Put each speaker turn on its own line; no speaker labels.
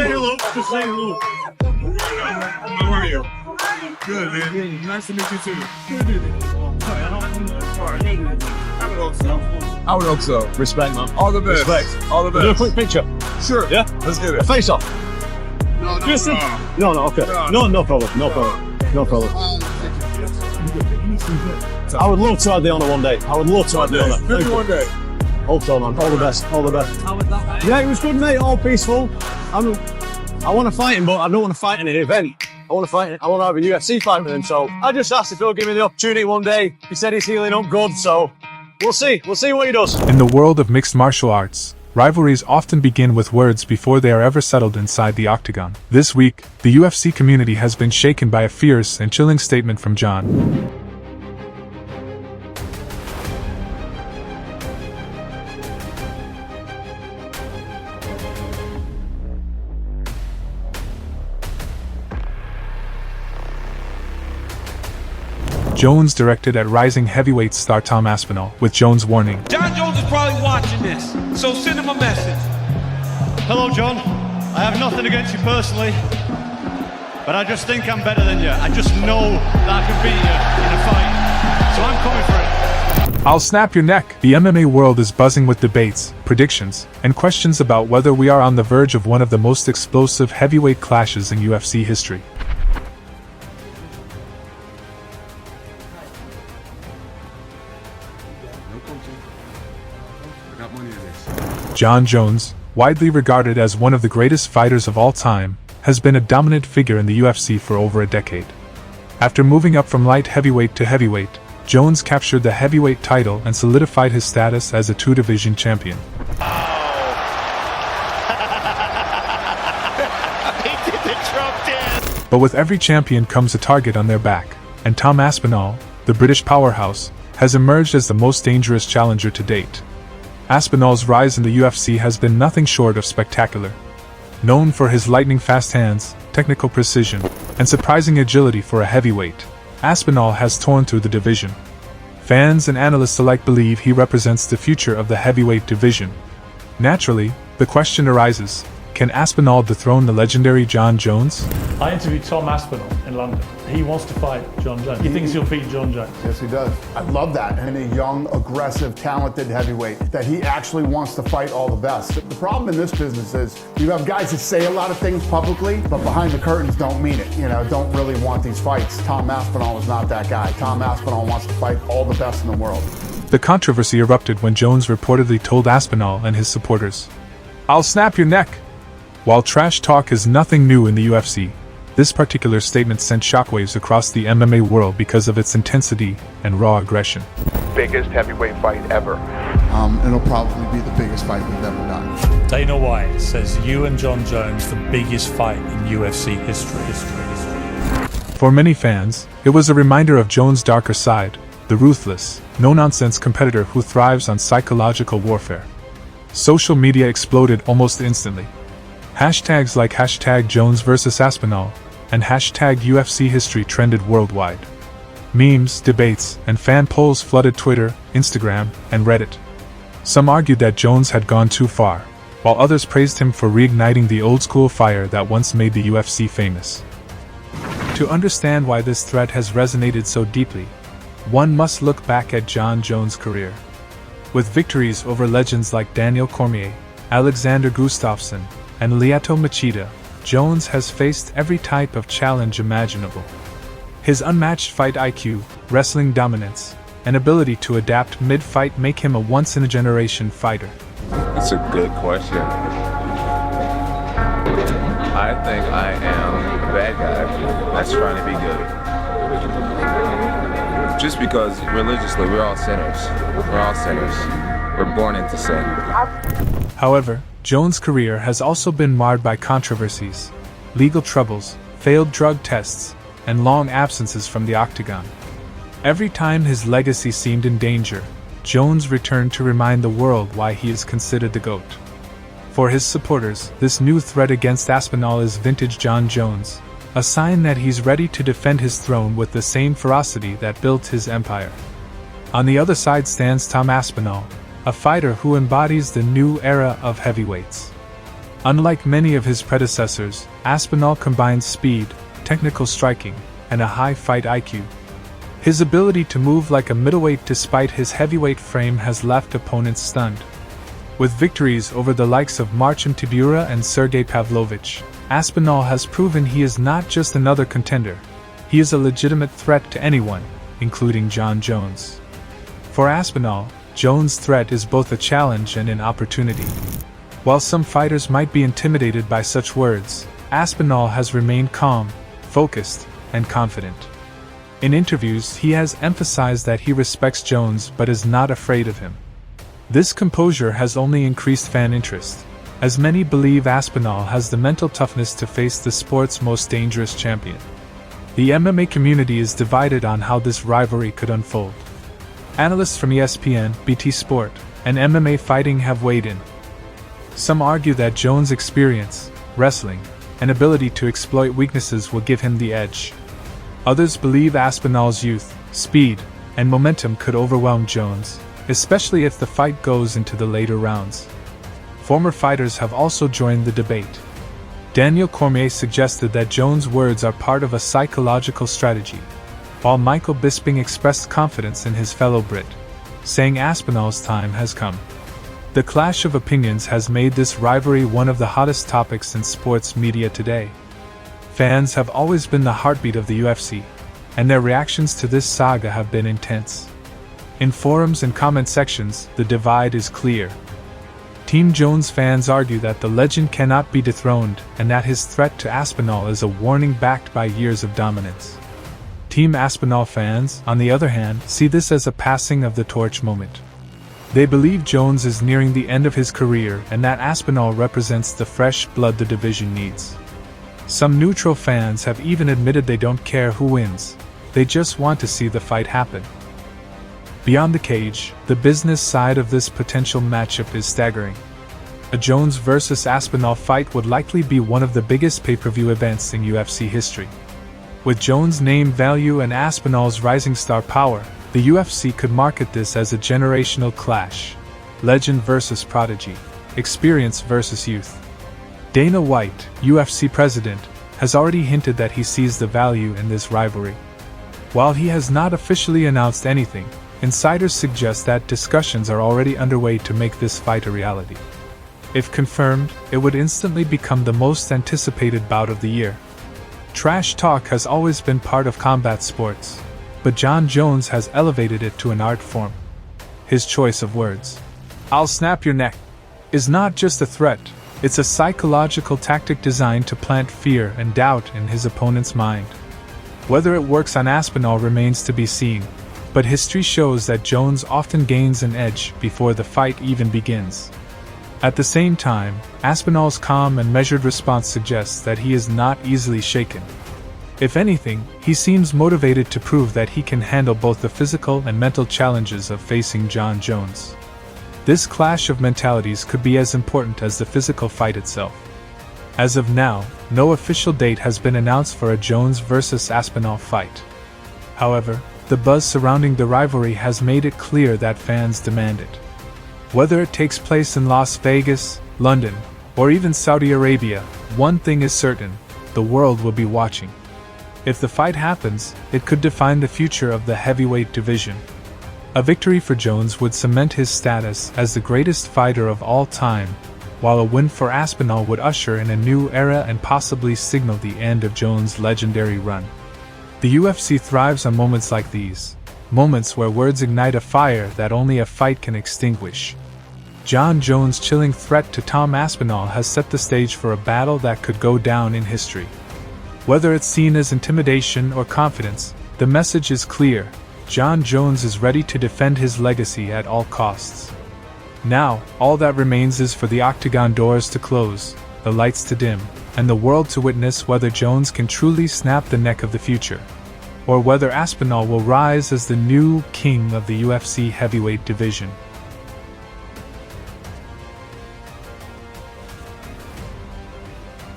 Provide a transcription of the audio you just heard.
hello. Just say hello. How are you? Good, man. Nice to meet you too.
I would hope so.
Respect, man.
All the best.
Respect.
All the
Do a
best.
quick picture.
Sure.
Yeah?
Let's get it.
Face off.
No,
Just no, okay. No problem. No problem. I would love to have the honour one day. I would love to have the honour.
Maybe one day.
Hope so, man. All the best. All the best.
How was that?
Yeah, it was good, mate. All peaceful. I want to fight him, but I don't want to fight in an event. I want to have a UFC fight with him. So I just asked if he'll give me the opportunity one day. He said he's healing up good, so we'll see. We'll see what he does.
In the world of mixed martial arts, rivalries often begin with words before they are ever settled inside the octagon. This week, the UFC community has been shaken by a fierce and chilling statement from Jon. Jones directed at rising heavyweight star Tom Aspinall, with Jones warning.
Jon Jones is probably watching this, so send him a message.
Hello, John. I have nothing against you personally, but I just think I'm better than you. I just know that I can beat you in a fight, so I'm coming for it.
I'll snap your neck. The MMA world is buzzing with debates, predictions, and questions about whether we are on the verge of one of the most explosive heavyweight clashes in UFC history. Jon Jones, widely regarded as one of the greatest fighters of all time, has been a dominant figure in the UFC for over a decade. After moving up from light heavyweight to heavyweight, Jones captured the heavyweight title and solidified his status as a two-division champion.
He did the Trump dance.
But with every champion comes a target on their back, and Tom Aspinall, the British powerhouse, has emerged as the most dangerous challenger to date. Aspinall's rise in the UFC has been nothing short of spectacular. Known for his lightning-fast hands, technical precision, and surprising agility for a heavyweight, Aspinall has torn through the division. Fans and analysts alike believe he represents the future of the heavyweight division. Naturally, the question arises, can Aspinall dethrone the legendary Jon Jones?
I interviewed Tom Aspinall in London. He wants to fight Jon Jones. He thinks he'll beat Jon Jones.
Yes, he does. I love that. And a young, aggressive, talented heavyweight, that he actually wants to fight all the best. The problem in this business is you have guys that say a lot of things publicly, but behind the curtains don't mean it. Don't really want these fights. Tom Aspinall is not that guy. Tom Aspinall wants to fight all the best in the world.
The controversy erupted when Jones reportedly told Aspinall and his supporters, "I'll snap your neck." While trash talk is nothing new in the UFC, this particular statement sent shockwaves across the MMA world because of its intensity and raw aggression.
Biggest heavyweight fight ever.
It'll probably be the biggest fight we've ever done.
Dana White says you and Jon Jones the biggest fight in UFC history.
For many fans, it was a reminder of Jones' darker side, the ruthless, no-nonsense competitor who thrives on psychological warfare. Social media exploded almost instantly. Hashtags like #Jones vs Aspinall and #UFC history trended worldwide. Memes, debates, and fan polls flooded Twitter, Instagram, and Reddit. Some argued that Jones had gone too far, while others praised him for reigniting the old-school fire that once made the UFC famous. To understand why this threat has resonated so deeply, one must look back at Jon Jones' career. With victories over legends like Daniel Cormier, Alexander Gustafsson, and Lyoto Machida, Jones has faced every type of challenge imaginable. His unmatched fight IQ, wrestling dominance, and ability to adapt mid-fight make him a once-in-a-generation fighter.
That's a good question. I think I am a bad guy that's trying to be good. Just because religiously we're all sinners. We're all sinners. We're born into sin.
However, Jones' career has also been marred by controversies, legal troubles, failed drug tests, and long absences from the octagon. Every time his legacy seemed in danger, Jones returned to remind the world why he is considered the GOAT. For his supporters, this new threat against Aspinall is vintage Jon Jones, a sign that he's ready to defend his throne with the same ferocity that built his empire. On the other side stands Tom Aspinall, a fighter who embodies the new era of heavyweights. Unlike many of his predecessors, Aspinall combines speed, technical striking, and a high fight IQ. His ability to move like a middleweight despite his heavyweight frame has left opponents stunned. With victories over the likes of Marcin Tybura and Sergey Pavlovich, Aspinall has proven he is not just another contender. He is a legitimate threat to anyone, including Jon Jones. For Aspinall, Jones' threat is both a challenge and an opportunity. While some fighters might be intimidated by such words, Aspinall has remained calm, focused, and confident. In interviews, he has emphasized that he respects Jones but is not afraid of him. This composure has only increased fan interest, as many believe Aspinall has the mental toughness to face the sport's most dangerous champion. The MMA community is divided on how this rivalry could unfold. Analysts from ESPN, BT Sport, and MMA Fighting have weighed in. Some argue that Jones' experience, wrestling, and ability to exploit weaknesses will give him the edge. Others believe Aspinall's youth, speed, and momentum could overwhelm Jones, especially if the fight goes into the later rounds. Former fighters have also joined the debate. Daniel Cormier suggested that Jones' words are part of a psychological strategy, while Michael Bisping expressed confidence in his fellow Brit, saying Aspinall's time has come. The clash of opinions has made this rivalry one of the hottest topics in sports media today. Fans have always been the heartbeat of the UFC, and their reactions to this saga have been intense. In forums and comment sections, the divide is clear. Team Jones fans argue that the legend cannot be dethroned and that his threat to Aspinall is a warning backed by years of dominance. Team Aspinall fans, on the other hand, see this as a passing of the torch moment. They believe Jones is nearing the end of his career and that Aspinall represents the fresh blood the division needs. Some neutral fans have even admitted they don't care who wins, they just want to see the fight happen. Beyond the cage, the business side of this potential matchup is staggering. A Jones vs. Aspinall fight would likely be one of the biggest pay-per-view events in UFC history. With Jones' name value and Aspinall's rising star power, the UFC could market this as a generational clash. Legend versus prodigy, experience versus youth. Dana White, UFC president, has already hinted that he sees the value in this rivalry. While he has not officially announced anything, insiders suggest that discussions are already underway to make this fight a reality. If confirmed, it would instantly become the most anticipated bout of the year. Trash talk has always been part of combat sports, but Jon Jones has elevated it to an art form. His choice of words, "I'll snap your neck," is not just a threat, it's a psychological tactic designed to plant fear and doubt in his opponent's mind. Whether it works on Aspinall remains to be seen, but history shows that Jones often gains an edge before the fight even begins. At the same time, Aspinall's calm and measured response suggests that he is not easily shaken. If anything, he seems motivated to prove that he can handle both the physical and mental challenges of facing Jon Jones. This clash of mentalities could be as important as the physical fight itself. As of now, no official date has been announced for a Jones vs. Aspinall fight. However, the buzz surrounding the rivalry has made it clear that fans demand it. Whether it takes place in Las Vegas, London, or even Saudi Arabia, one thing is certain: the world will be watching. If the fight happens, it could define the future of the heavyweight division. A victory for Jones would cement his status as the greatest fighter of all time, while a win for Aspinall would usher in a new era and possibly signal the end of Jones' legendary run. The UFC thrives on moments like these, moments where words ignite a fire that only a fight can extinguish. Jon Jones' chilling threat to Tom Aspinall has set the stage for a battle that could go down in history. Whether it's seen as intimidation or confidence, the message is clear: Jon Jones is ready to defend his legacy at all costs. Now, all that remains is for the octagon doors to close, the lights to dim, and the world to witness whether Jones can truly snap the neck of the future, or whether Aspinall will rise as the new king of the UFC heavyweight division.